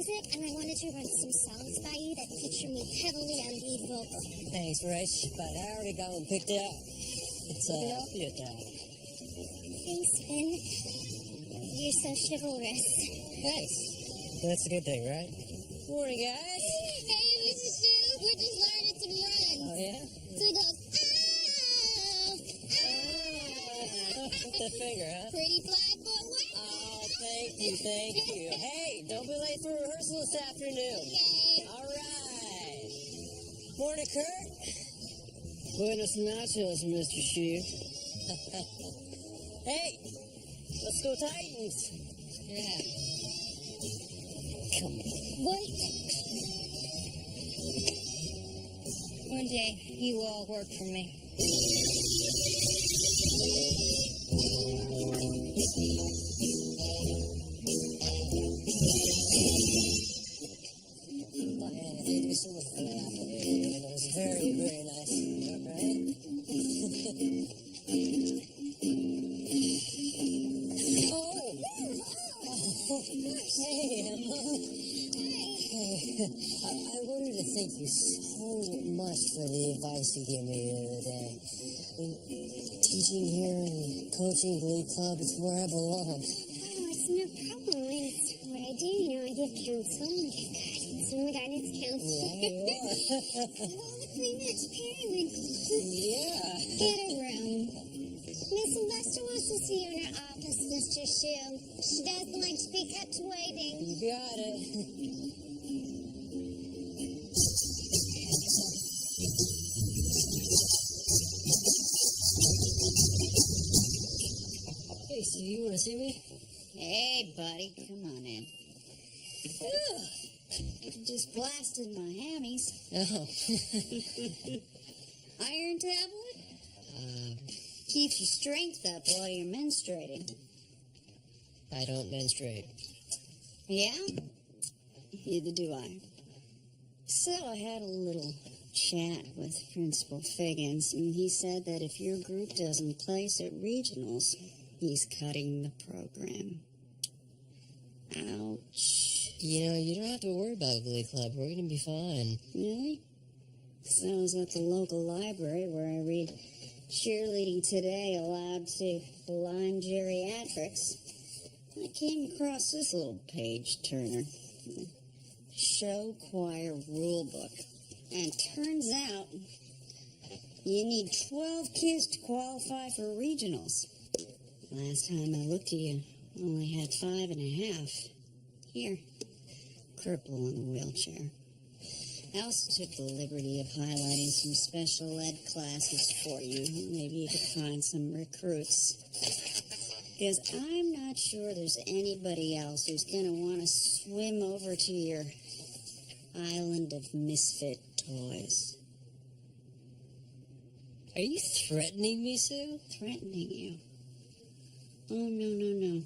music, and I wanted to run some songs by you that feature me heavily on lead vocal. Thanks, Rich, but I already got one picked out. It's your time. Thanks, Finn. You're so chivalrous. Thanks. That's a good thing, right? Morning, guys. Hey, Mr. Sue, we're just learning some runs. Oh, yeah? So he goes, With the finger, huh? pretty fly footwork. Oh, thank you. Hey, don't be late for rehearsal this afternoon. Okay. All right. Morning, Kurt. Buenos nachos, Mr. Shue. Hey, let's go Titans. Yeah. Come on. What? One day, you all work for me. Thank you so much for that apple. It was very, very nice. Right? Hey, Emma. I wanted to thank you so much for the advice you gave me the other day. I mean, teaching here and coaching Glee Club, it's where I belong. Oh, it's no problem. It's what I do. I give counsel and give guidance. I'm a guidance counselor. Yeah, you are. We match periwinkles. Yeah. Get a room. Miss Sylvester wants to see you in her office, Mr. Shue. She doesn't like to be kept waiting. You got it. Hey, Sue, you want to see me? Hey, buddy, come on in. Just blasted my hammies. Oh. Iron tablet? Keeps your strength up while you're menstruating. I don't menstruate. Yeah? Neither do I. So I had a little chat with Principal Figgins, and he said that if your group doesn't place at regionals, he's cutting the program. Ouch. You know, you don't have to worry about Glee Club. We're going to be fine. Really? So I was at the local library where I read Cheerleading Today aloud to blind geriatrics. I came across this little page turner. Show choir rule book. And turns out you need 12 kids to qualify for regionals. Last time I looked, you only had 5.5. Here, cripple in a wheelchair. I also took the liberty of highlighting some special ed classes for you. Maybe you could find some recruits. Because I'm not sure there's anybody else who's going to want to swim over to your island of misfit toys. Are you threatening me, Sue? Threatening you? Oh, no.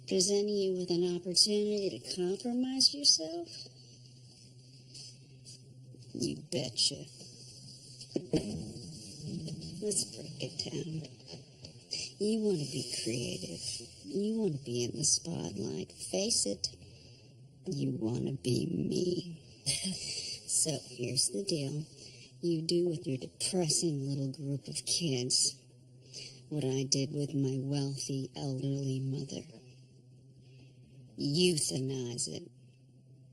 Presenting you with an opportunity to compromise yourself? You betcha. Let's break it down. You want to be creative. You want to be in the spotlight. Face it, you want to be me. So here's the deal. You do with your depressing little group of kids what I did with my wealthy elderly mother. Euthanize it.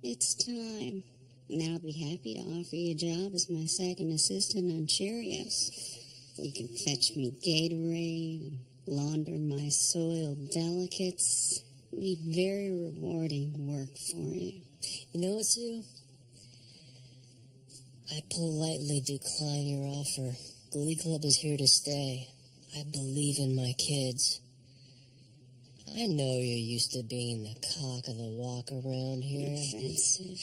It's time. And I'll be happy to offer you a job as my second assistant on Cheerios. You can fetch me Gatorade, launder my soiled delicates. It'll be very rewarding work for you. You know what, Sue? I politely decline your offer. Glee Club is here to stay. I believe in my kids. I know you're used to being the cock of the walk around here. Offensive.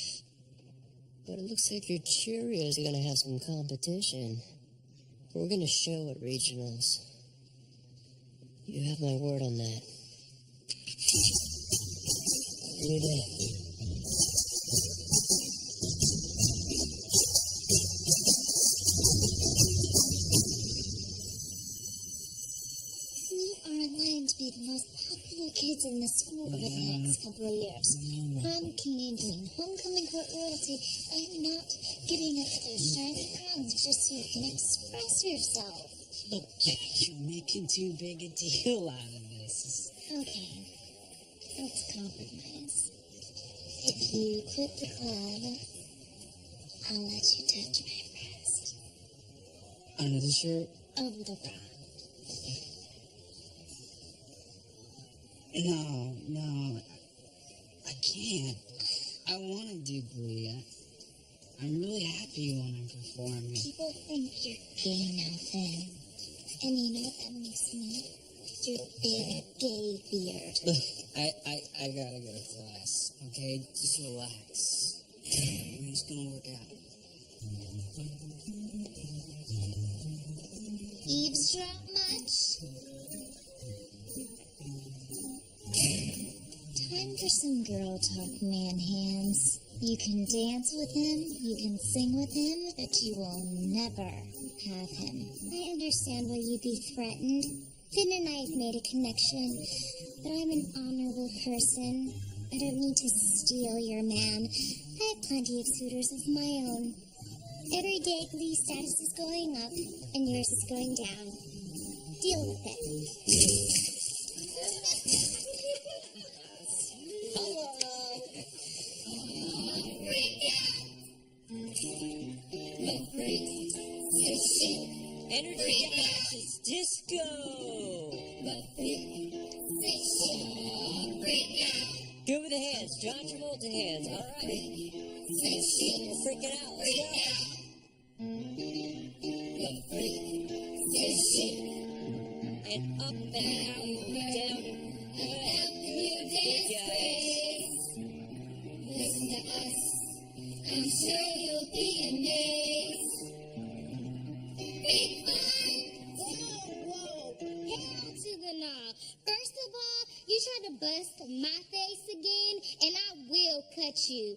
But it looks like your Cheerios are going to have some competition. We're going to show at regionals. You have my word on that. Good day. You are going to be the most the kids in the school over the next couple of years. I'm Canadian, homecoming court royalty. I'm not giving up those shiny crowns just so you can express yourself. Look, you're making too big a deal out of this. Okay, let's compromise. If you quit the club, I'll let you touch my breast. Under the shirt? Over the bra. No, I can't. I want to do Glee. I'm really happy when I'm performing. People think you're gay now, Finn. And you know what that makes me? Your big gay beard. Look, I gotta go to class, okay? Just relax. It's gonna work out. Eavesdrop much? Time for some girl talk, man hands. You can dance with him, you can sing with him, but you will never have him. I understand why you'd be threatened. Finn and I have made a connection, but I'm an honorable person. I don't need to steal your man. I have plenty of suitors of my own. Every day, Glee's status is going up, and yours is going down. Deal with it. Energy Gases Disco! Go with the hands, John Travolta hands, alright. Freaking out, let's go. And up and out, down. Good guys. Listen to us. I'm sure you'll be amazed. Big fun! Whoa! Hell to the nah. First of all, you try to bust my face again, and I will cut you.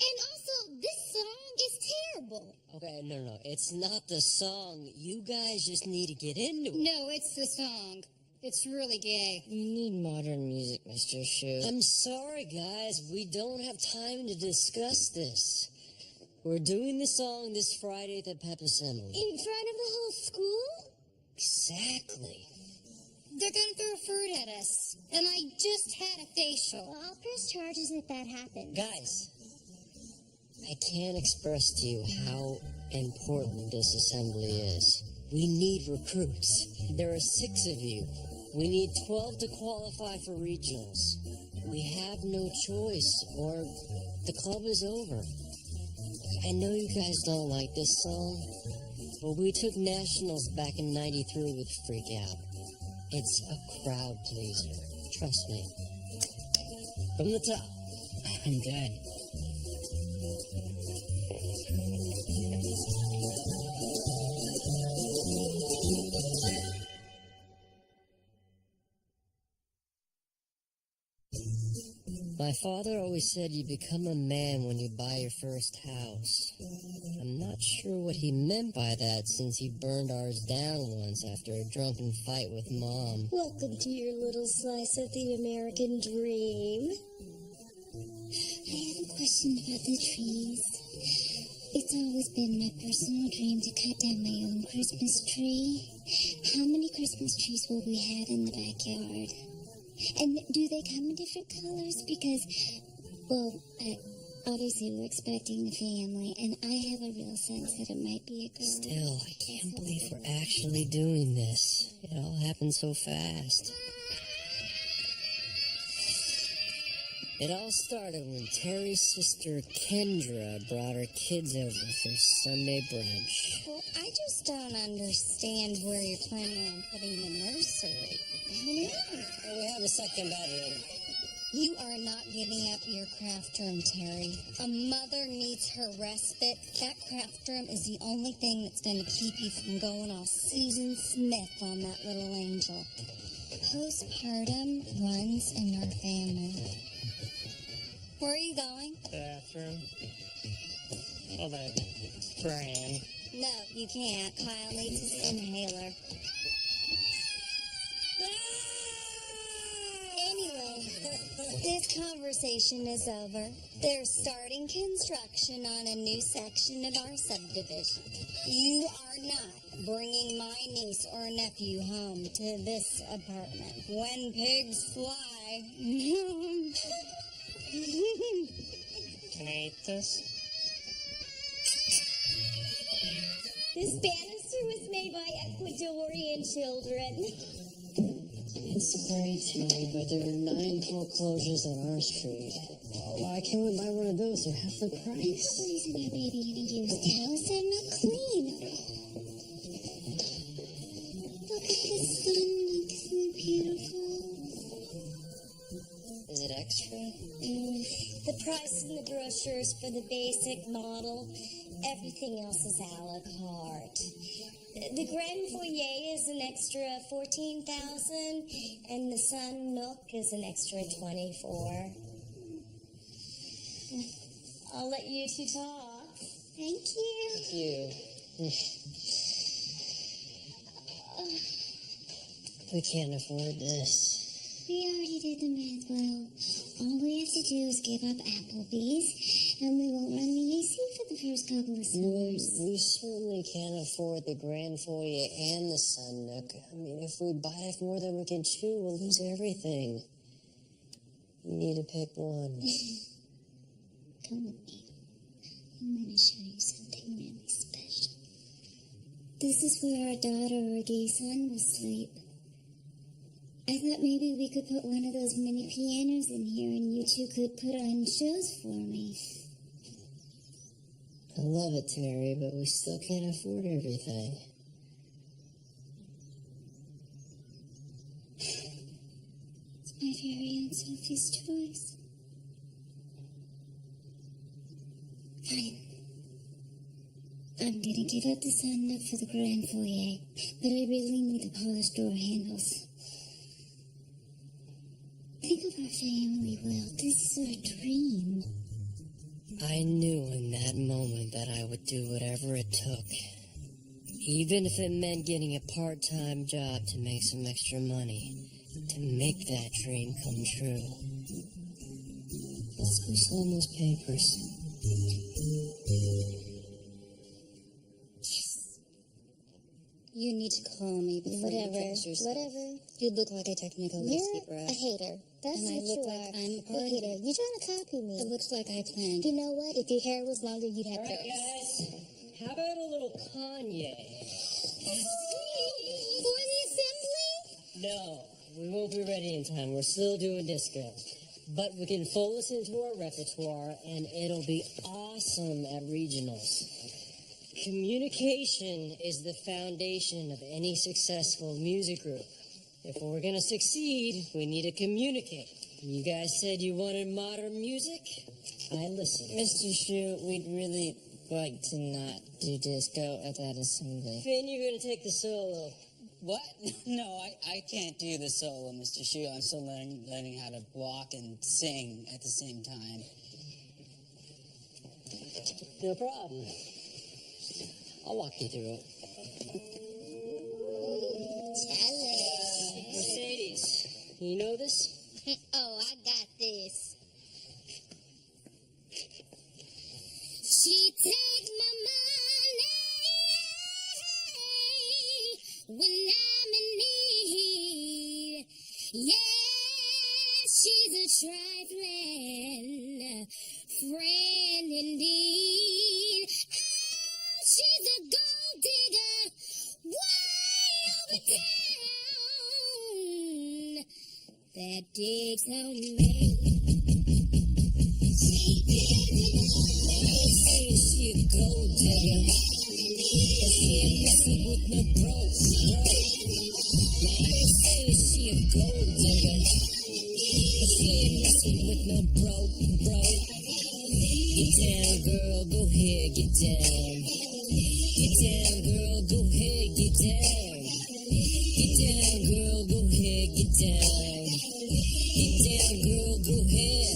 And also, this song is terrible. Okay, no, it's not the song. You guys just need to get into it. No, it's the song. It's really gay. You need modern music, Mr. Shu. I'm sorry, guys. We don't have time to discuss this. We're doing the song this Friday at the Pep Assembly. In front of the whole school? Exactly. They're gonna throw fruit at us. And I just had a facial. Well, I'll press charges if that happens. Guys, I can't express to you how important this assembly is. We need recruits. There are 6 of you. We need 12 to qualify for regionals. We have no choice, or the club is over. I know you guys don't like this song, but we took nationals back in '93 with Freak Out. It's a crowd pleaser. Trust me. From the top, I'm dead. My father always said you become a man when you buy your first house. I'm not sure what he meant by that, since he burned ours down once after a drunken fight with Mom. Welcome to your little slice of the American dream. I have a question about the trees. It's always been my personal dream to cut down my own Christmas tree. How many Christmas trees will we have in the backyard? And do they come in different colors? Because, well, obviously we're expecting a family, and I have a real sense that it might be a girl. Still, I can't believe we're actually doing this. It all happened so fast. It all started when Terry's sister Kendra brought her kids over for Sunday brunch. Well, I just don't understand where you're planning on putting the nursery. We have a second bedroom. You are not giving up your craft room, Terry. A mother needs her respite. That craft room is the only thing that's going to keep you from going all Susan Smith on that little angel. Postpartum runs in our family. Where are you going? Bathroom. Hold on. Fran. No, you can't. Kyle needs his inhaler. This conversation is over. They're starting construction on a new section of our subdivision. You are not bringing my niece or nephew home to this apartment. When pigs fly. Can I eat this? This banister was made by Ecuadorian children. It's great, Terry, but there are 9 foreclosures on our street. Why can't we buy one of those? They're half the price. Isn't that baby gonna use towels? They're not clean. Look at the sun, looks so beautiful. Is it extra? The price in the brochures for the basic model. Everything else is a la carte. The Grand Foyer is an extra $14,000, and the Sun Nook is an extra $24,000. I'll let you two talk. Thank you. Thank you. We can't afford this. We already did the math well. All we have to do is give up Applebee's, and we won't run the AC for the first couple of summers. We certainly can't afford the Grand Foyer and the Sun Nook. I mean, if we buy it more than we can chew, we'll lose everything. You need to pick one. Come with me. I'm going to show you something really special. This is where our daughter or gay son will sleep. I thought maybe we could put one of those mini pianos in here and you two could put on shows for me. I love it, Terry, but we still can't afford everything. It's my very own Sophie's choice. Fine. I'm gonna give up the Sun Nook for the Grand Foyer, but I really need the polished door handles. Think of our family, Will. This is our dream. I knew in that moment that I would do whatever it took. Even if it meant getting a part-time job to make some extra money. To make that dream come true. Let's go sign those papers. You need to call me before you fix yourself. Whatever. You look like a technical You're whiskey brat. a hater. That's And I what look you like are. I'm A hater. You're trying to copy me. It looks like I planned. You know what? If your hair was longer, you'd have Alright, curls. guys. How about a little Kanye? For the assembly? No, we won't be ready in time. We're still doing disco. But we can fold this into our repertoire, and it'll be awesome at regionals. Communication is the foundation of any successful music group. If we're going to succeed, we need to communicate. You guys said you wanted modern music? I listened. Mr. Shu, we'd really like to not do disco at that assembly. Finn, you're going to take the solo. What? No, I can't do the solo, Mr. Shu. I'm still learning how to walk and sing at the same time. No problem. I'll walk you through it. Mercedes, you know this? Oh, I got this. She takes my money when I'm in need. Yeah, she's a trifling friend indeed. Oh, she's a gold digger way over town that digs on me. She a gold digger. But she ain't messing with no bros, She a gold digger. But she ain't messing with no bro. Get down, girl, go ahead, get down. Get down, girl, go ahead, get down. Get down, girl, go ahead, get down. Get down, girl, go ahead.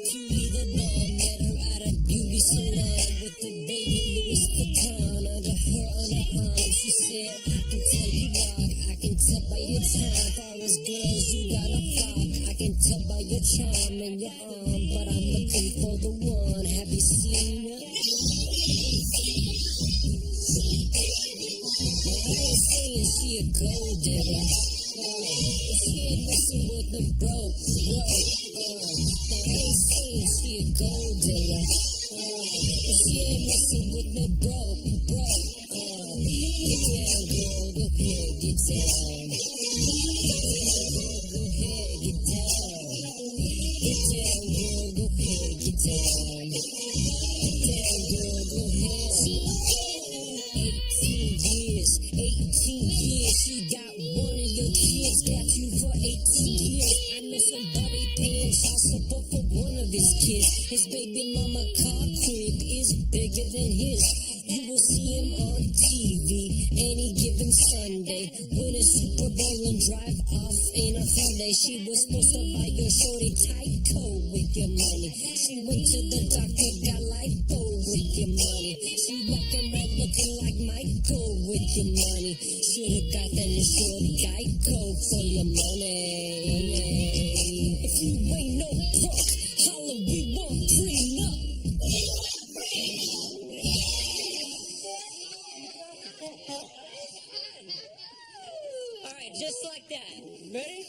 Truly the ball met her out of beauty salon with the baby Louis Vuitton under her underarm. She said, I can tell you rock, I can tell by your time. Far as girls, you got a flock. I can tell by your charm and your arm, but I'm looking for the one. Have you seen her? They saying she a gold digger. She ain't messing with the broke. They saying she a gold digger. She ain't messing with the broke. Get down, girl, go ahead, get down. Go ahead, get down. Get down, girl, go ahead, get down. Get down, girl, go ahead. 18 years, she got one of your kids, got you for 18 years. I know somebody paying child support for one of his kids. His baby mama car crib is bigger than his. You will see him on TV any given Sunday. Win a Super Bowl and drive off in a Hyundai. She was supposed to buy your shorty Tyco with your money. She went to the doctor, got lipo with your money. She walking around looking like Michael with your money. Should've got that insured Geico for your money. If you ain't no punk, holla, we won't prenup. All right, just like that. Ready?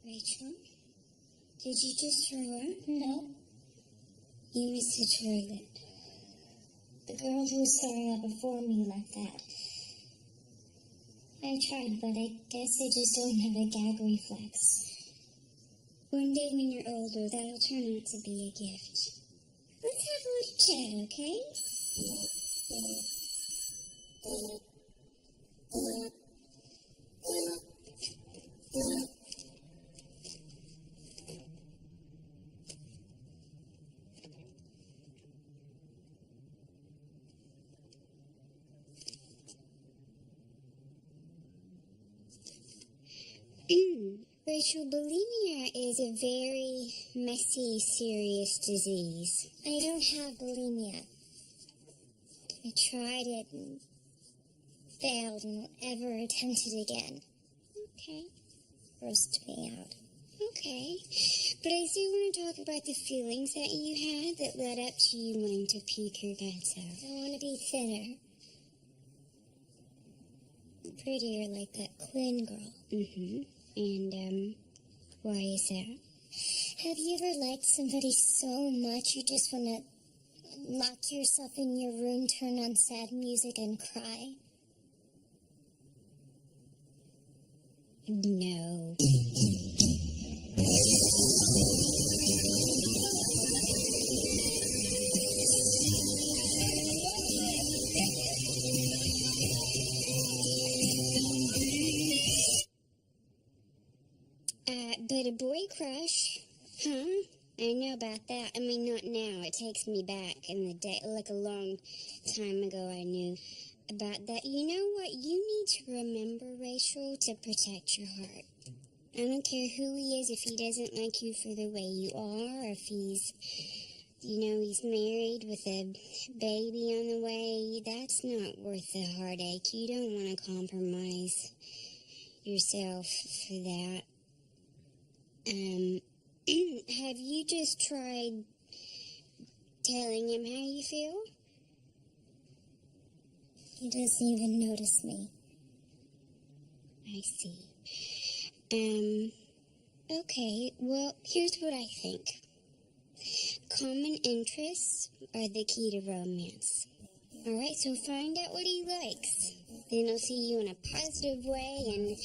Rachel, did you just throw up? No, You missed the toilet. the girl who was throwing up before me left that. I tried, but I guess I just don't have a gag reflex. One day when you're older, that'll turn out to be a gift. Let's have a little chat, okay? Rachel, bulimia is a very messy, serious disease. I don't have bulimia. I tried it and failed and won't ever attempt it again. Okay. Grossed me out. Okay. But I do want to talk about the feelings that you had that led up to you wanting to puke your guts out. I want to be thinner. Prettier like that Quinn girl. Mm-hmm. And, why is that? Have you ever liked somebody so much you just want to lock yourself in your room, turn on sad music, and cry? No. But a boy crush? Huh? I know about that. I mean, not now. It takes me back in the day, like a long time ago I knew about that. You know what? You need to remember, Rachel, to protect your heart. I don't care who he is, if he doesn't like you for the way you are, or if he's, he's married with a baby on the way. That's not worth the heartache. You don't want to compromise yourself for that. Have you just tried telling him how you feel? He doesn't even notice me. I see. Okay, well, here's what I think. Common interests are the key to romance. Alright, so find out what he likes. Then he'll see you in a positive way, and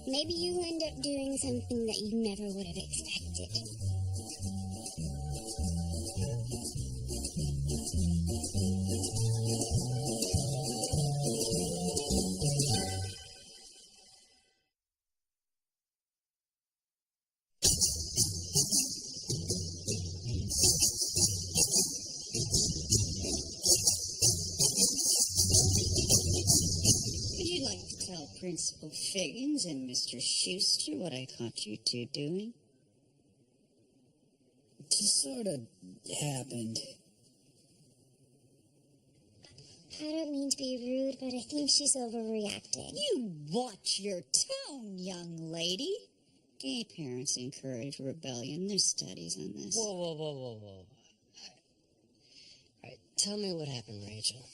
maybe you'll end up doing something that you never would have expected. I'd like to tell Principal Figgins and Mr. Schuster what I caught you two doing. It just sort of happened. I don't mean to be rude, but I think she's overreacting. You watch your tone, young lady. Gay parents encourage rebellion. There's studies on this. Whoa. All right, tell me what happened, Rachel.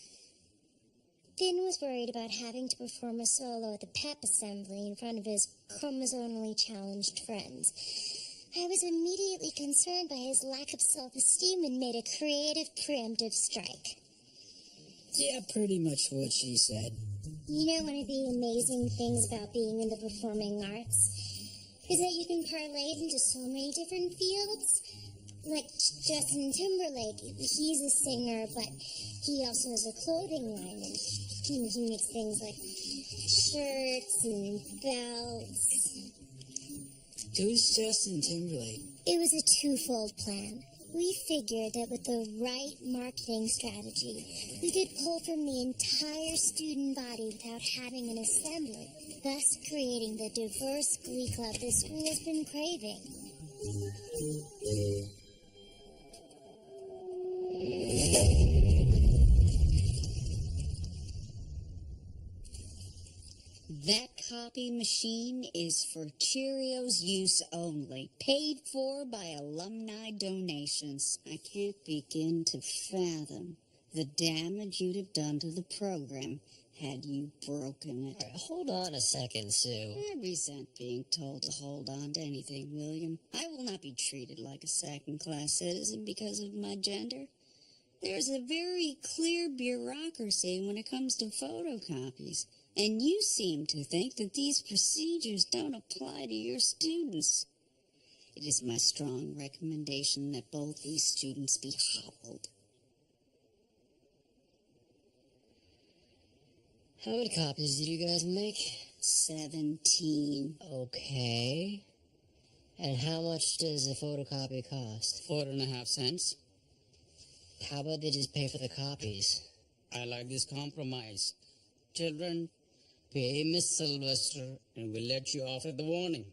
Finn was worried about having to perform a solo at the pep assembly in front of his chromosomally challenged friends. I was immediately concerned by his lack of self-esteem and made a creative preemptive strike. Yeah, pretty much what she said. You know, one of the amazing things about being in the performing arts is that you can parlay it into so many different fields. Like Justin Timberlake, he's a singer, but he also has a clothing line, and he makes things like shirts and belts. Who's Justin Timberlake? It was a twofold plan. We figured that with the right marketing strategy, we could pull from the entire student body without having an assembly, thus creating the diverse Glee club the school has been craving. That copy machine is for Cheerios use only, paid for by alumni donations. I can't begin to fathom the damage you'd have done to the program had you broken it. All right, hold on a second, Sue. I resent being told to hold on to anything, William. I will not be treated like a second-class citizen because of my gender. There's a very clear bureaucracy when it comes to photocopies. And you seem to think that these procedures don't apply to your students. It is my strong recommendation that both these students be hobbled. How many copies did you guys make? 17. Okay. And how much does a photocopy cost? 4.5 cents. How about they just pay for the copies? I like this compromise. Children, pay Miss Sylvester and we'll let you off at the warning.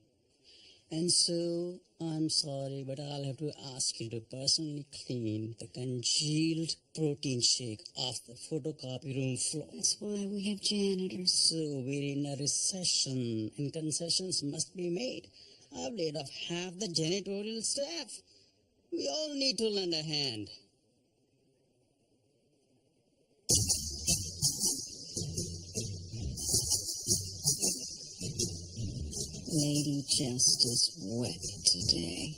And so, I'm sorry, but I'll have to ask you to personally clean the congealed protein shake off the photocopy room floor. That's why we have janitors. So, we're in a recession and concessions must be made. I've laid off half the janitorial staff. We all need to lend a hand. Lady Justice wept today.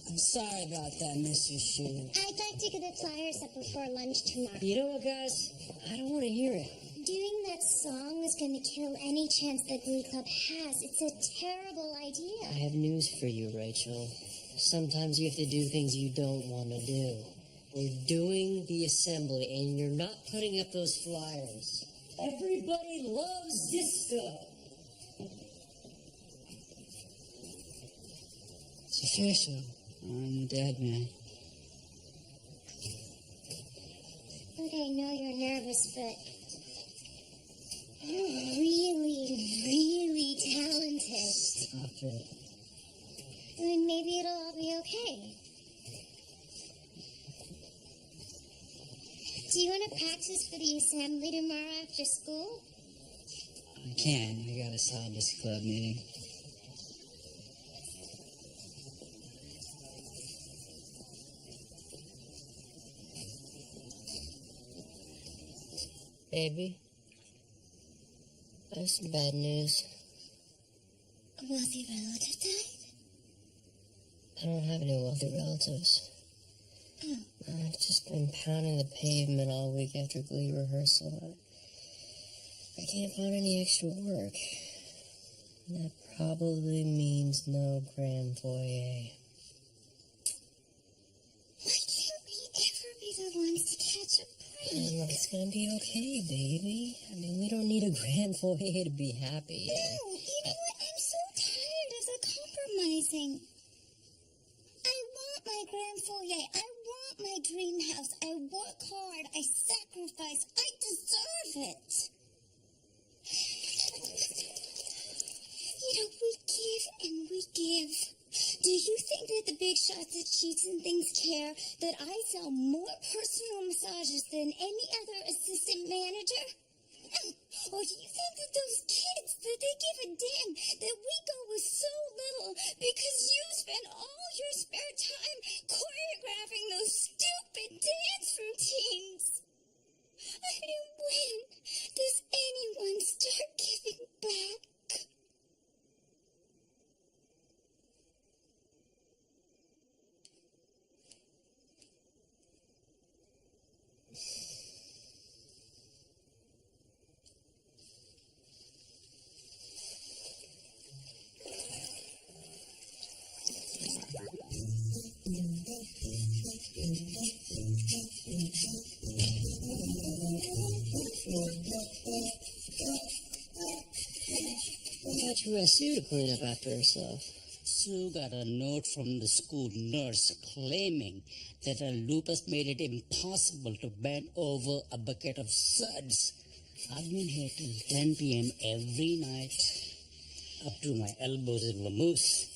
I'm sorry about that, Mr. Shue. I'd like to get the flyers up before lunch tomorrow. You know what, guys? I don't want to hear it. Doing that song is going to kill any chance the Glee Club has. It's a terrible idea. I have news for you, Rachel. Sometimes you have to do things you don't want to do. We're doing the assembly, and you're not putting up those flyers. Everybody loves disco. It's official. I'm dead, man. Look, I know you're nervous, but you're really, really talented. Stop it. I mean, maybe it'll all be okay. Do you want to practice for the assembly tomorrow after school? I can. I got a Sabbath club meeting. Baby, I have some bad news. A wealthy relative died? I don't have any wealthy relatives. I've just been pounding the pavement all week after Glee rehearsal. I can't find any extra work. That probably means no grand foyer. Why can't we ever be the ones to catch a break? It's gonna be okay, baby. I mean, we don't need a grand foyer to be happy. No, you know what? I'm so tired of the compromising. I want my grand foyer. I want my dream house. I work hard. I sacrifice. I deserve it. You know, we give and we give. Do you think that the big shots at Cheats and things care that I sell more personal massages than any other assistant manager? Or do you think that those kids, that they give a damn that we go with so little because you spend all your spare time choreographing those stupid dance routines? I mean, when does anyone start giving back? I thought you asked Sue to clean up after herself. Sue got a note from the school nurse claiming that her lupus made it impossible to bend over a bucket of suds. I've been here till 10 p.m. every night, up to my elbows in the mousse.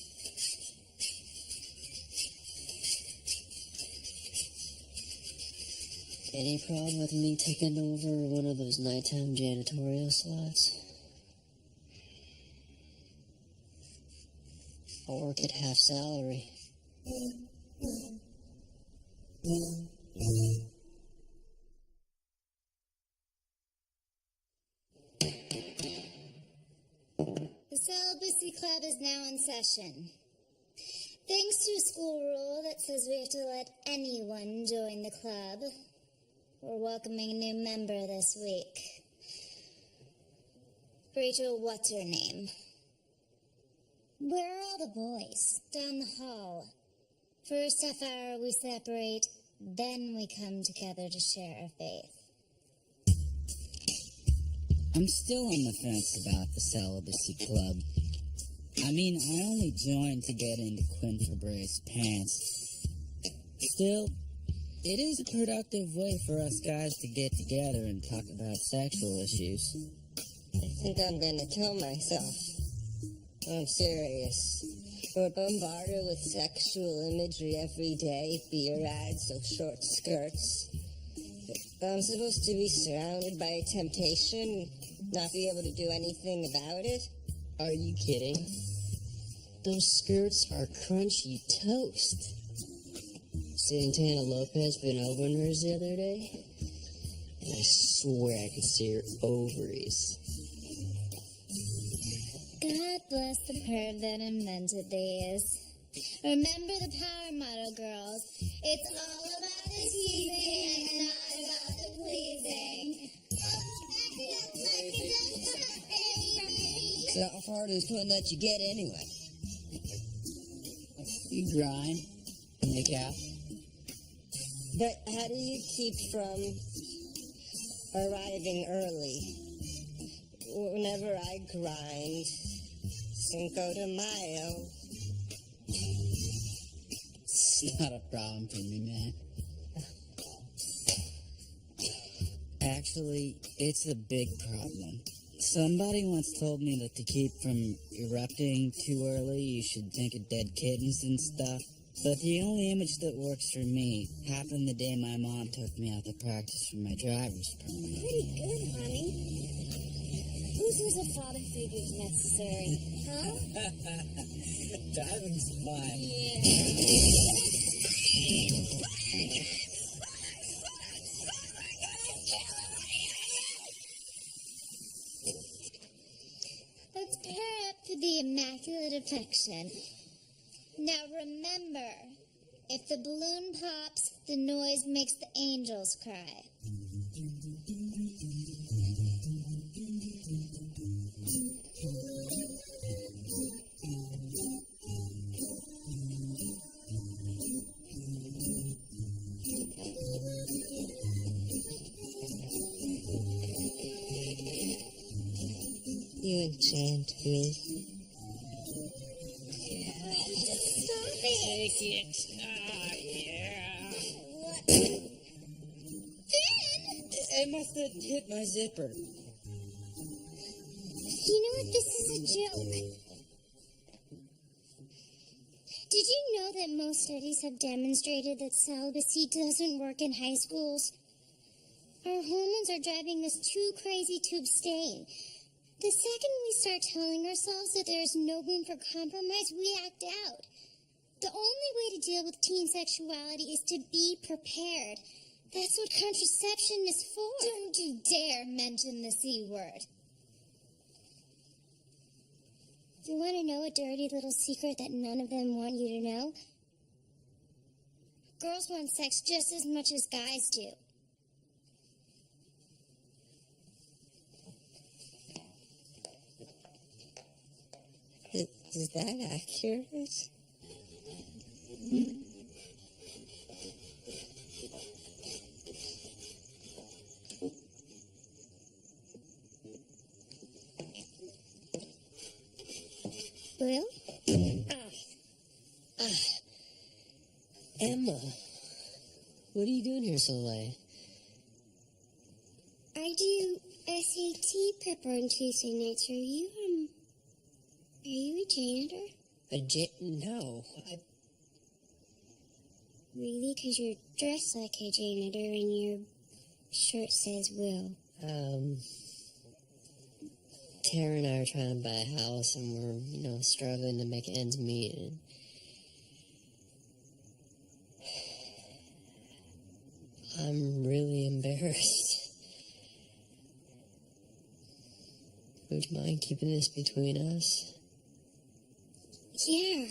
Any problem with me taking over one of those nighttime janitorial slots? I'll work at half salary. The Celibacy Club is now in session. Thanks to a school rule that says we have to let anyone join the club, we're welcoming a new member this week. Rachel, what's her name? Where are all the boys? Down the hall. First half hour we separate, then we come together to share our faith. I'm still on the fence about the Celibacy Club. I mean, I only joined to get into Quinn Fabray's pants. Still, it is a productive way for us guys to get together and talk about sexual issues. I think I'm gonna kill myself. I'm serious. We're bombarded with sexual imagery every day, beer ads of short skirts. I'm supposed to be surrounded by temptation, not be able to do anything about it? Are you kidding? Those skirts are crunchy toast. Santana Lopez been over hers the other day, and I swear I could see her ovaries. God bless the perv that invented these. Remember the power motto, girls. It's all about the teasing and not about the pleasing. So how far does Quinn let you get anyway? You grind, make out. But how do you keep from arriving early? Whenever I grind, Cinco de Mayo. It's not a problem for me, man. Actually, it's a big problem. Somebody once told me that to keep from erupting too early, you should think of dead kittens and stuff. But the only image that works for me happened the day my mom took me out to practice for my driver's permit. Pretty good, honey. Who says a father figure is necessary? Huh? Driving's fine. Let's pair up for the Immaculate Affection. Now remember, if the balloon pops, the noise makes the angels cry. You enchant me. Stop it! Take it. Ah, yeah. What It must have hit my zipper. You know what? This is a joke. Did you know that most studies have demonstrated that celibacy doesn't work in high schools? Our hormones are driving us too crazy to abstain. The second we start telling ourselves that there is no room for compromise, we act out. The only way to deal with teen sexuality is to be prepared. That's what contraception is for. Don't you dare mention the C word. You want to know a dirty little secret that none of them want you to know? Girls want sex just as much as guys do. Is that accurate? Will? Emma, what are you doing here so late? I do SAT prep on Tuesday nights. Are you a janitor? No, Really? Because you're dressed like a janitor and your shirt says Will. Tara and I are trying to buy a house, and we're, struggling to make ends meet. And I'm really embarrassed. Would you mind keeping this between us? Yeah.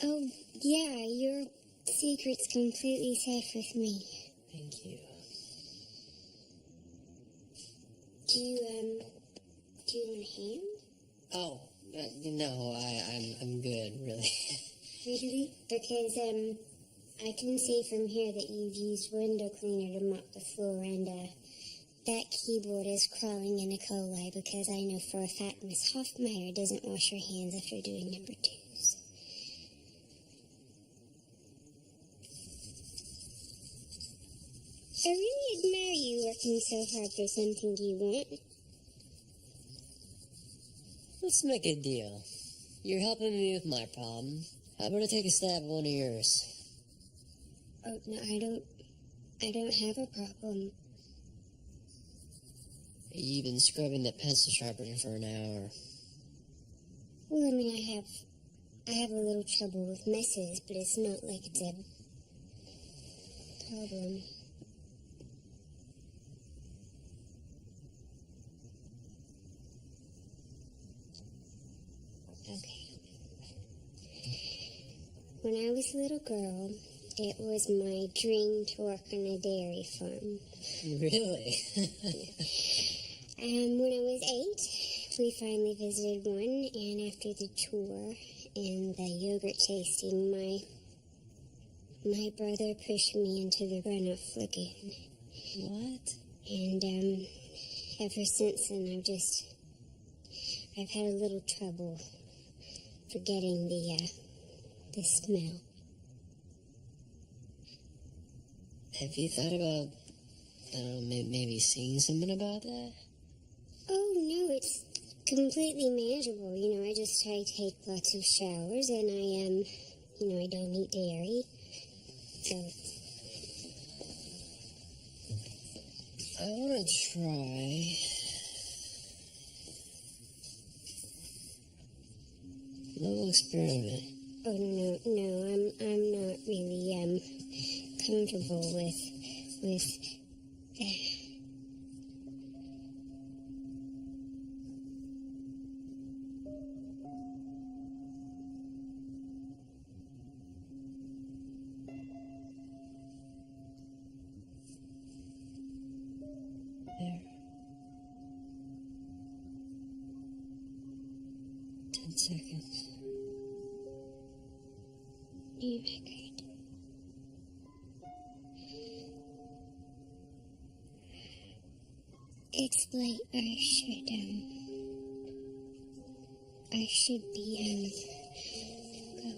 Oh, yeah, your secret's completely safe with me. Thank you. Do you want a hand? Oh, no, I'm good, really. Really? Because, I can see from here that you've used window cleaner to mop the floor, and, that keyboard is crawling in E. coli because I know for a fact Miss Hoffmeyer doesn't wash her hands after doing number 2s. I really admire you working so hard for something you want. Let's make a deal. You're helping me with my problem. How about I take a stab at one of yours? Oh, no, I don't have a problem. You've been scrubbing that pencil sharpener for an hour. Well, I mean, I have a little trouble with messes, but it's not like it's a problem. Okay. When I was a little girl, it was my dream to work on a dairy farm. Really? When I was 8, we finally visited one, and after the tour and the yogurt tasting, my brother pushed me into the runoff lagoon. What? And, ever since then, I've had a little trouble forgetting the smell. Have you thought about, maybe seeing something about that? Oh, no, it's completely manageable. I take lots of showers, and I don't eat dairy. So, I want to try a little experiment. oh, no, I'm not really, comfortable with There. 10 seconds. you migrate. It's late. I should be, go.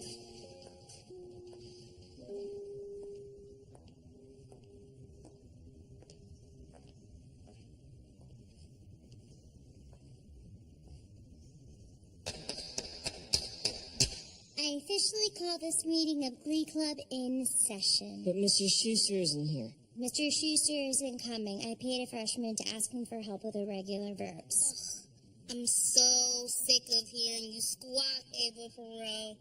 I officially call this meeting of Glee Club in session. But Mr. Schuster isn't here. Mr. Schuster isn't coming. I paid a freshman to ask him for help with irregular verbs. I'm so sick of hearing you squawk, Ava Farrell.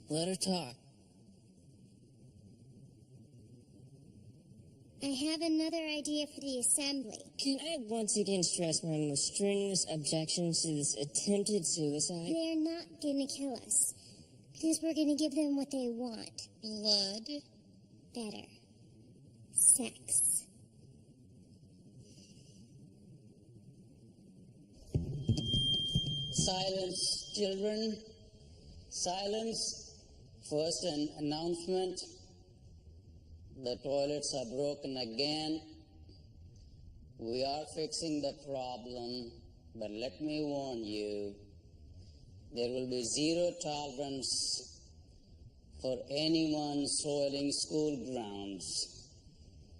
Let her talk. I have another idea for the assembly. Can I once again stress my most strenuous objections to this attempted suicide? They're not gonna kill us, because we're gonna give them what they want. Blood? Better. Sex. Silence, children. Silence. First, an announcement. The toilets are broken again. We are fixing the problem, but let me warn you, there will be zero tolerance for anyone soiling school grounds.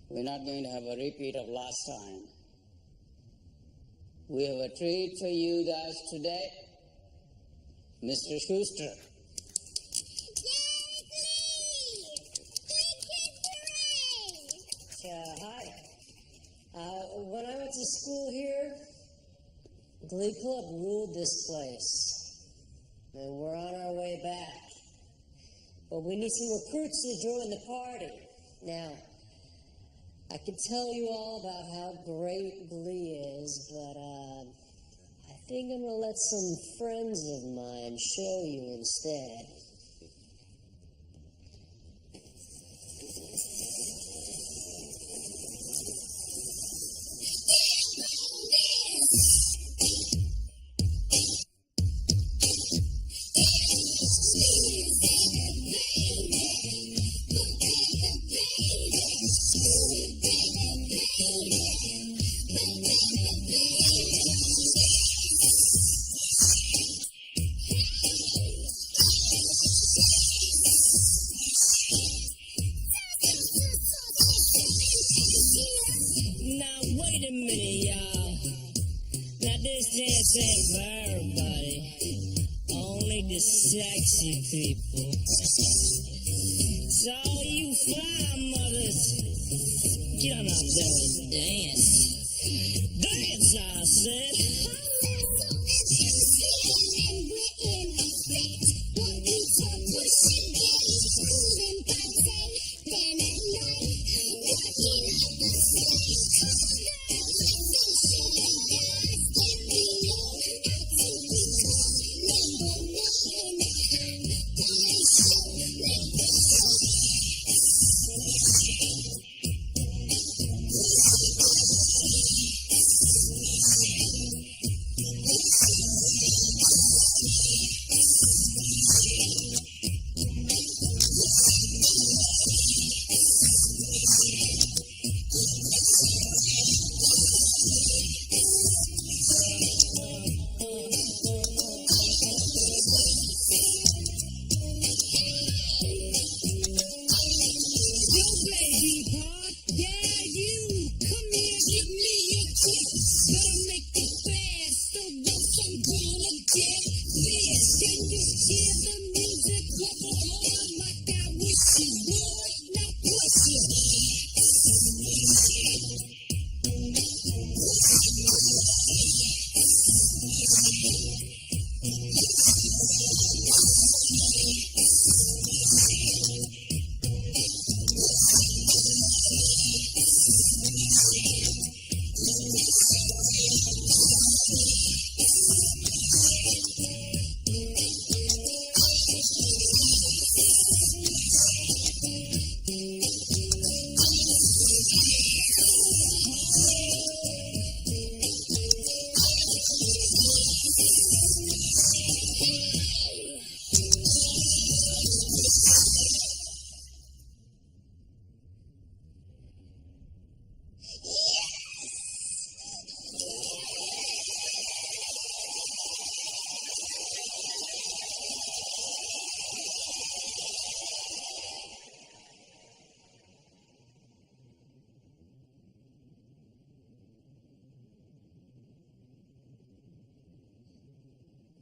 We're not going to have a repeat of last time. We have a treat for you guys today. Mr. Schuster. Hi. When I went to school here, Glee Club ruled this place. And we're on our way back. But we need some recruits to join the party. Now, I could tell you all about how great Glee is, but I think I'm gonna let some friends of mine show you instead. Now wait a minute, y'all. Now this dance ain't for everybody. Only the sexy people. So you fine mothers, get on up there and dance. Dance, I said.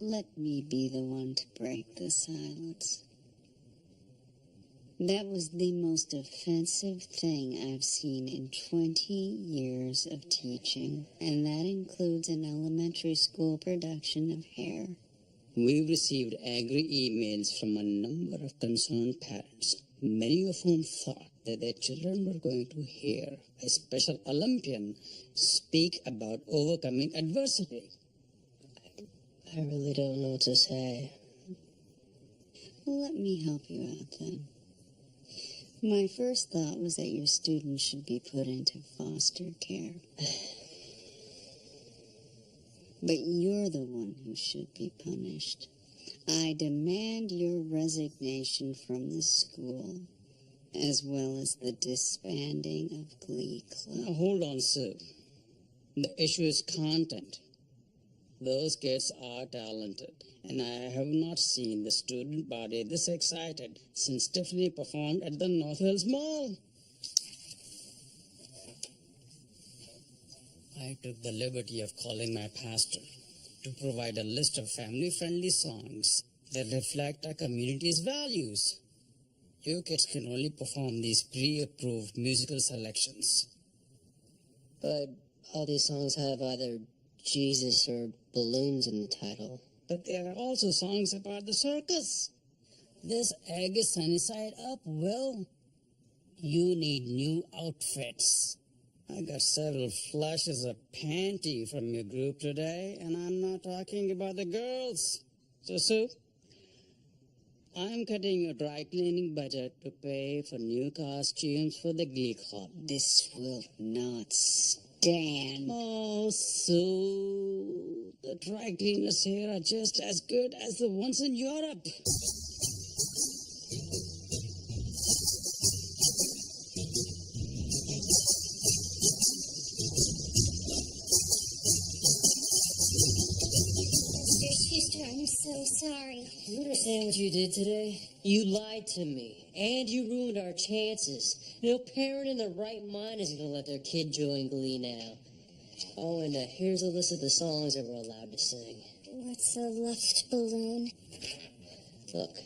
Let me be the one to break the silence. That was the most offensive thing I've seen in 20 years of teaching, and that includes an elementary school production of Hair. We've received angry emails from a number of concerned parents, many of whom thought that their children were going to hear a special Olympian speak about overcoming adversity. I really don't know what to say. Let me help you out then. My first thought was that your students should be put into foster care. But you're the one who should be punished. I demand your resignation from the school, as well as the disbanding of Glee Club. Now, hold on, Sue. The issue is content. Those kids are talented, and I have not seen the student body this excited since Tiffany performed at the North Hills Mall. I took the liberty of calling my pastor to provide a list of family-friendly songs that reflect our community's values. You kids can only perform these pre-approved musical selections. But all these songs have either Jesus or balloons in the title. But there are also songs about the circus. This egg is sunny side up, Will. You need new outfits. I got several flashes of panty from your group today, and I'm not talking about the girls. So, Sue, I'm cutting your dry cleaning budget to pay for new costumes for the Glee Club. This will not stand. Oh, Sue, the dry cleaners here are just as good as the ones in Europe. I'm so sorry. You understand what you did today? You lied to me, and you ruined our chances. No parent in their right mind is going to let their kid join Glee now. Oh, and here's a list of the songs that we're allowed to sing. What's a left balloon? Look,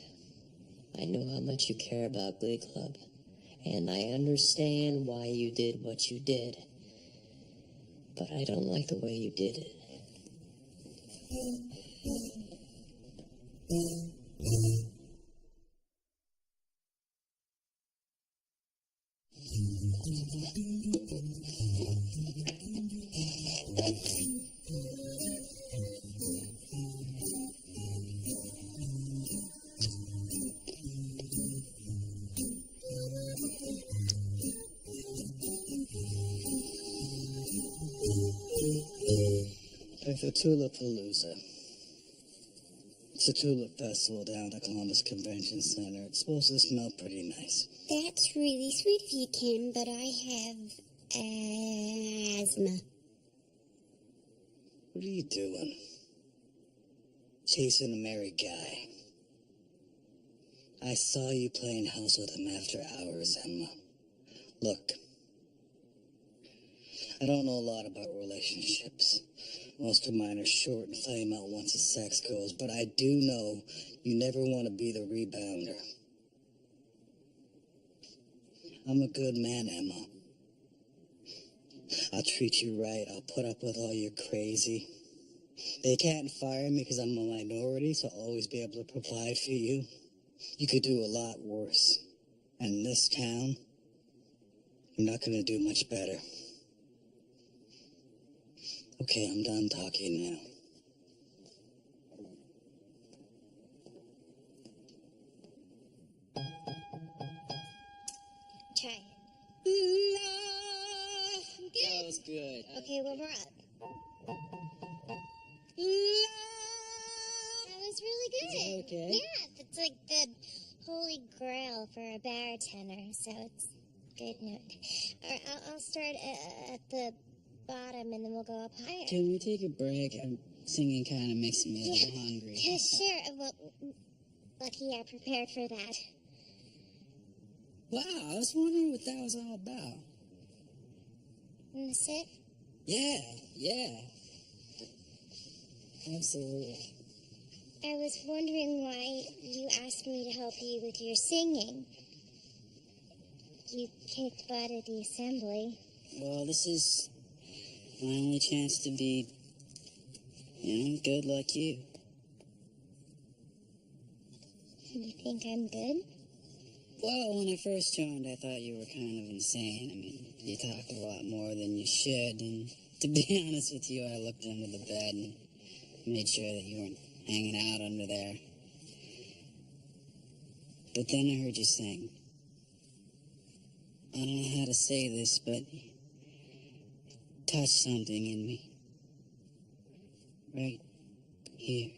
I know how much you care about Glee Club, and I understand why you did what you did. But I don't like the way you did it. Like the Tulipalooza. It's a tulip festival down at Columbus Convention Center. It's supposed to smell pretty nice. That's really sweet of you, Kim, but I have asthma. What are you doing? Chasing a married guy. I saw you playing house with him after hours, Emma. Look, I don't know a lot about relationships. Most of mine are short and flame out once the sex goes, but I do know you never want to be the rebounder. I'm a good man, Emma. I'll treat you right. I'll put up with all your crazy. They can't fire me because I'm a minority, so I'll always be able to provide for you. You could do a lot worse. And in this town, you're not going to do much better. Okay, I'm done talking now. Try it. That was good. Okay, one more up. That was really good. Is that okay? Yeah, it's like the holy grail for a bartender, so it's good note. All right, I'll start at the bottom, and then we'll go up higher. Can we take a break? Singing kind of makes me a little hungry. Yeah, sure. Well, lucky I prepared for that. Wow, I was wondering what that was all about. And that's it? Yeah. Absolutely. I was wondering why you asked me to help you with your singing. You kicked butt at the assembly. Well, this is my only chance to be, good like you. You think I'm good? Well, when I first joined, I thought you were kind of insane. I mean, you talk a lot more than you should, and to be honest with you, I looked under the bed and made sure that you weren't hanging out under there. But then I heard you sing. I don't know how to say this, but it touched something in me. Right here.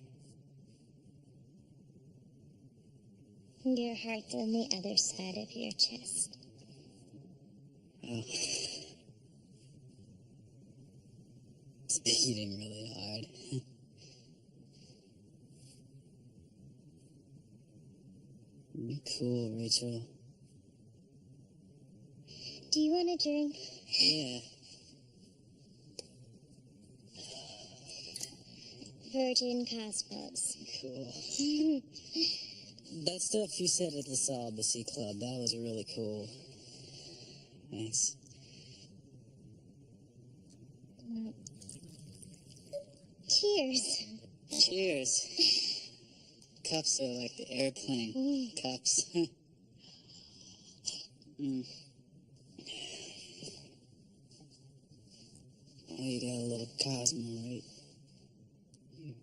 Your heart's on the other side of your chest. Oh. It's beating really hard. You're cool, Rachel. Do you want a drink? Yeah. Virgin Cosmos. Cool. That stuff you said at the Celibacy Club, that was really cool. Thanks. Cheers. Cheers. Cups are like the airplane cups. Oh, you got a little Cosmo, right? Here.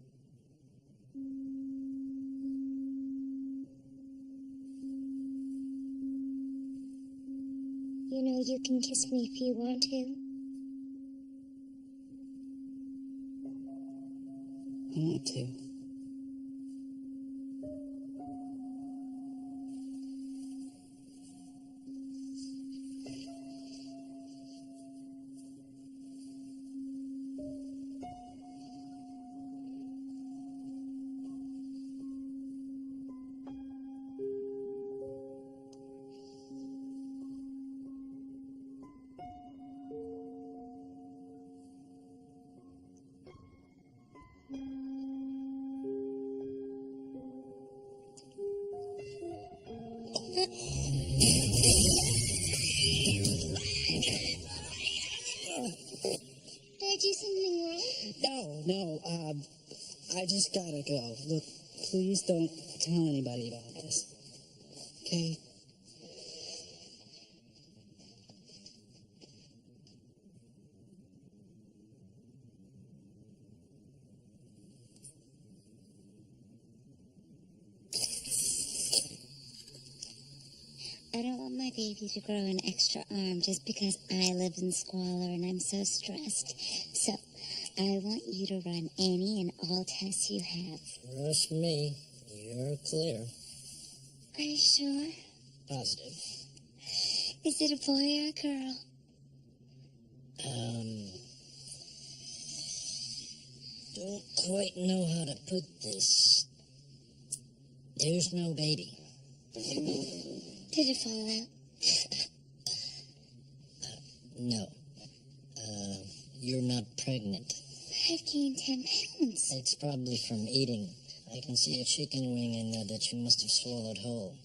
You know, you can kiss me if you want to. I want to. Did I do something wrong? No, I just gotta go. Look, please don't tell anybody about this. Okay? I don't want my baby to grow an extra arm just because I live in squalor and I'm so stressed. So, I want you to run any and all tests you have. Rush me. You're clear. Are you sure? Positive. Is it a boy or a girl? Don't quite know how to put this. There's no baby. Did it fall out? No. You're not pregnant. I've gained 10 pounds. It's probably from eating. I can see a chicken wing in there that you must have swallowed whole.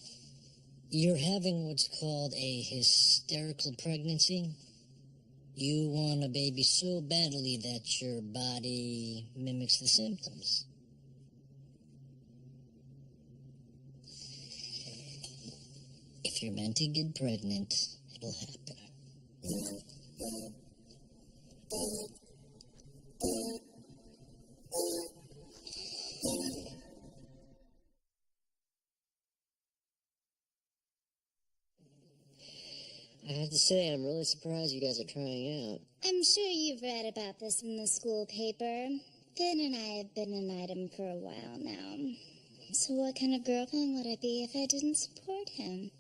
You're having what's called a hysterical pregnancy. You want a baby so badly that your body mimics the symptoms. If you're meant to get pregnant, it'll happen. I have to say, I'm really surprised you guys are trying out. I'm sure you've read about this in the school paper. Finn and I have been an item for a while now. So what kind of girlfriend would I be if I didn't support him?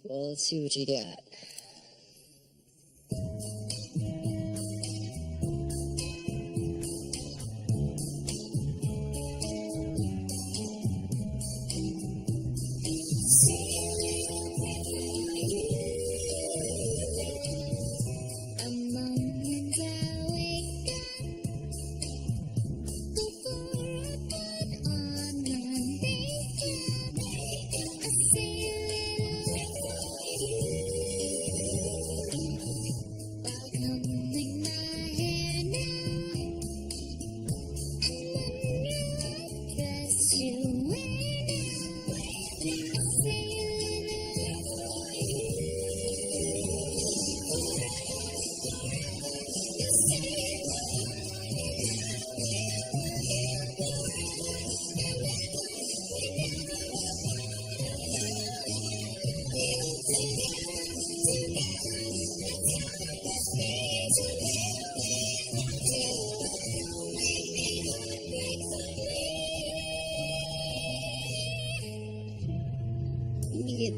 Well, let's see what you got. A moment I wake up before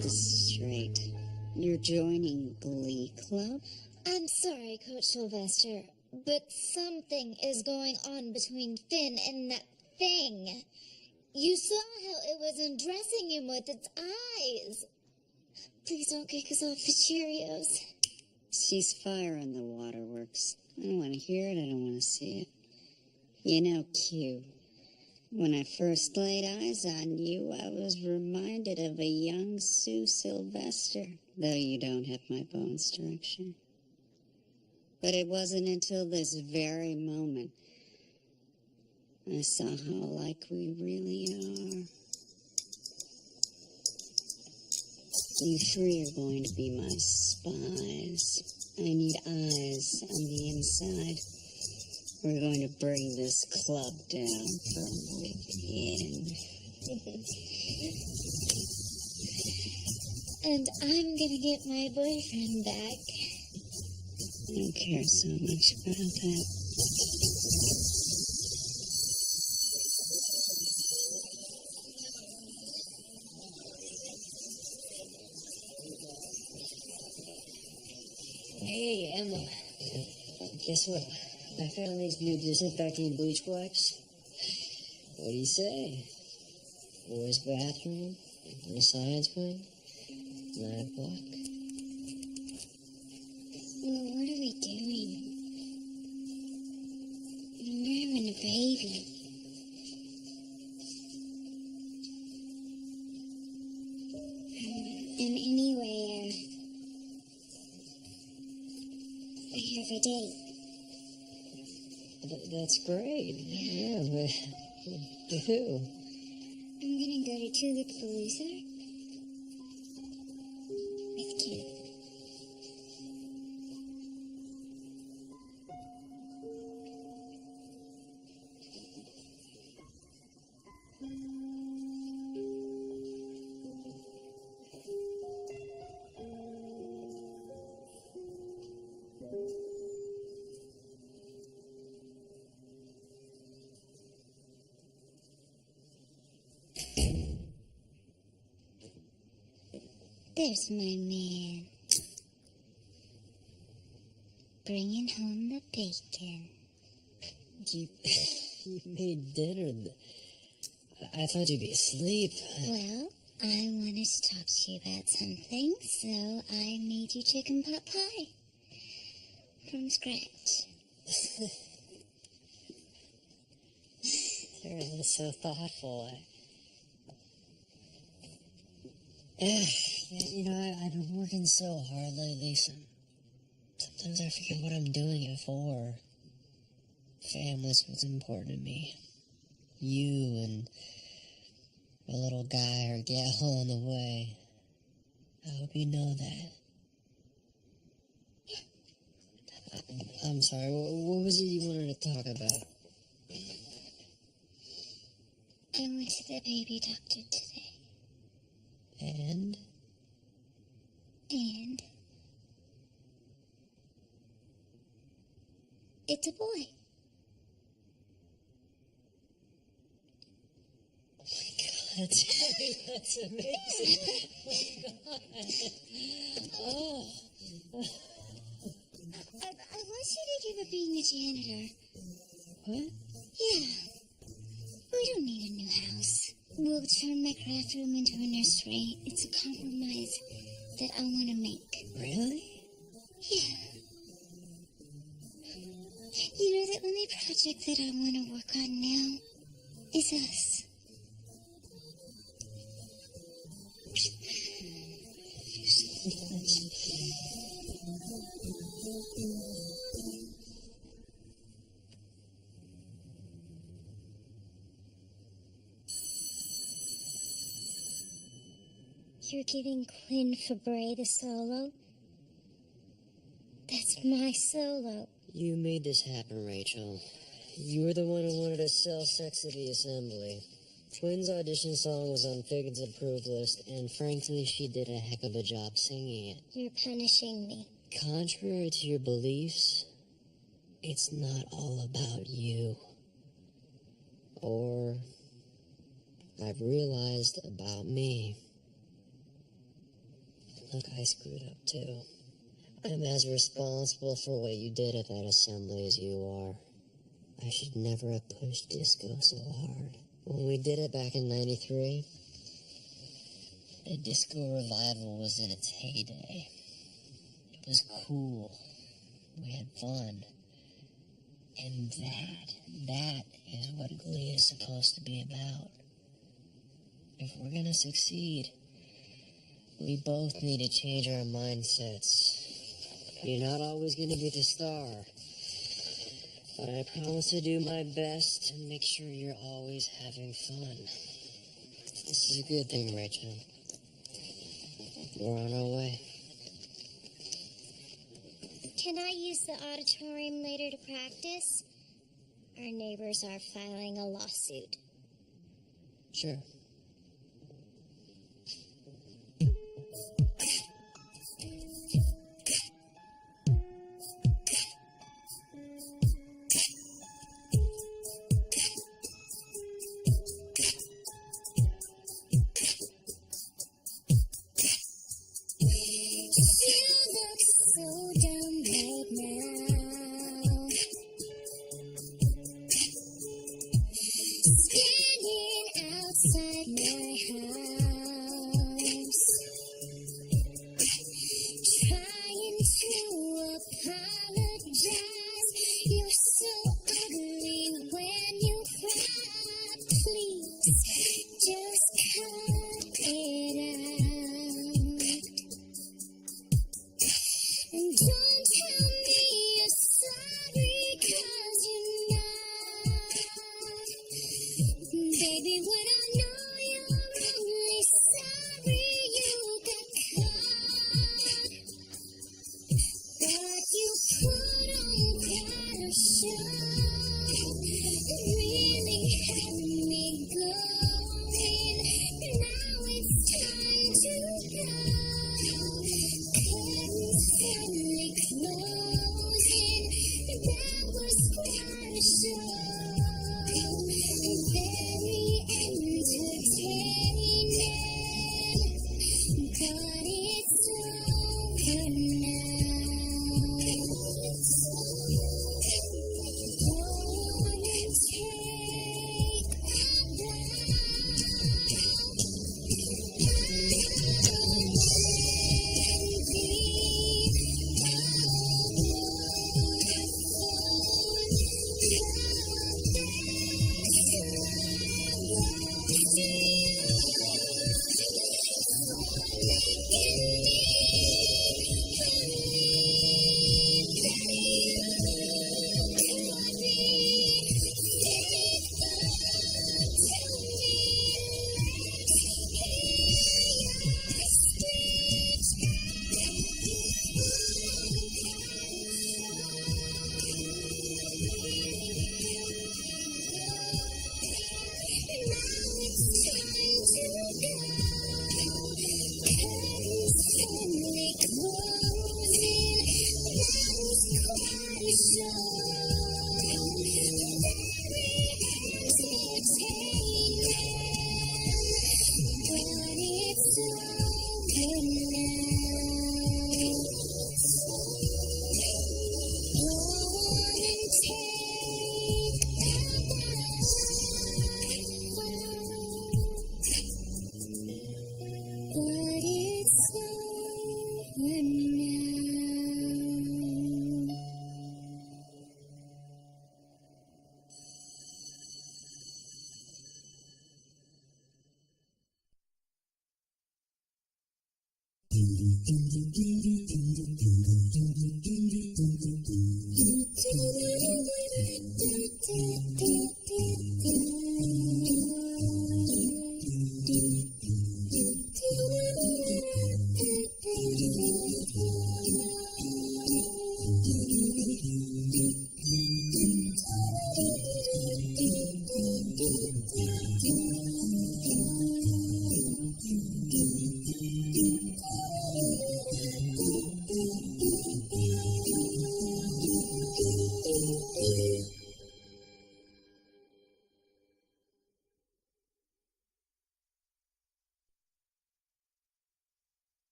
this straight. You're joining Glee Club? I'm sorry, Coach Sylvester, but something is going on between Finn and that thing. You saw how it was undressing him with its eyes. Please don't kick us off the Cheerios. Cease fire in the waterworks. I don't want to hear it, I don't want to see it. You know, Q, when I first laid eyes on you, I was reminded of a young Sue Sylvester, though you don't have my bone structure. But it wasn't until this very moment I saw how alike we really are. You three are going to be my spies. I need eyes on the inside. We're going to bring this club down from within. And I'm gonna get my boyfriend back. I don't care so much about that. Hey, Emma. Guess what? I found these new disinfecting bleach wipes. What do you say? Boys' bathroom, the science wing, 9 o'clock. Well, what are we doing? We're having a baby. And anyway, I have a date. That's great. Yeah, but who? I'm gonna go to Tulipalooza with Q. There's my man. Bringing home the bacon. You made dinner. I thought you'd be asleep. Well, I wanted to talk to you about something, so I made you chicken pot pie. From scratch. You're so thoughtful. You know, I've been working so hard lately. Sometimes I forget what I'm doing it for. Family's what's important to me. You and a little guy or gal on the way. I hope you know that. I'm sorry, what was it you wanted to talk about? I went to the baby doctor today. And? And it's a boy. Oh my God, that's amazing. Oh my God. Oh. I want you to give up being a janitor. What? Yeah. We don't need a new house. We'll turn my craft room into a nursery. It's a compromise that I want to make. Really? Yeah. You know, the only project that I want to work on now is us. You're giving Quinn Fabray the solo? That's my solo. You made this happen, Rachel. You were the one who wanted to sell sex to the assembly. Quinn's audition song was on Figgins' approved list, and frankly, she did a heck of a job singing it. You're punishing me. Contrary to your beliefs, it's not all about you. Or, I've realized about me. Look, I screwed up too. I'm as responsible for what you did at that assembly as you are. I should never have pushed disco so hard. When we did it back in '93, the disco revival was in its heyday. It was cool. We had fun. And that is what Glee is supposed to be about. If we're gonna succeed, we both need to change our mindsets. You're not always gonna be the star, but I promise to do my best and make sure you're always having fun. This is a good thing, Rachel. We're on our way. Can I use the auditorium later to practice? Our neighbors are filing a lawsuit. Sure. You look so dumb right now. Standing outside my house, trying to apologize. You're so ugly when you cry. Please, just cut it out. And don't tell me you're sorry, 'cause you're not. Baby, when I know you're only sorry you got caught. But you put on quite a show. It really had me going. Now it's time to go. Curtains finally closing. That was quite a show. Very entertaining. But it's over now. Don't take a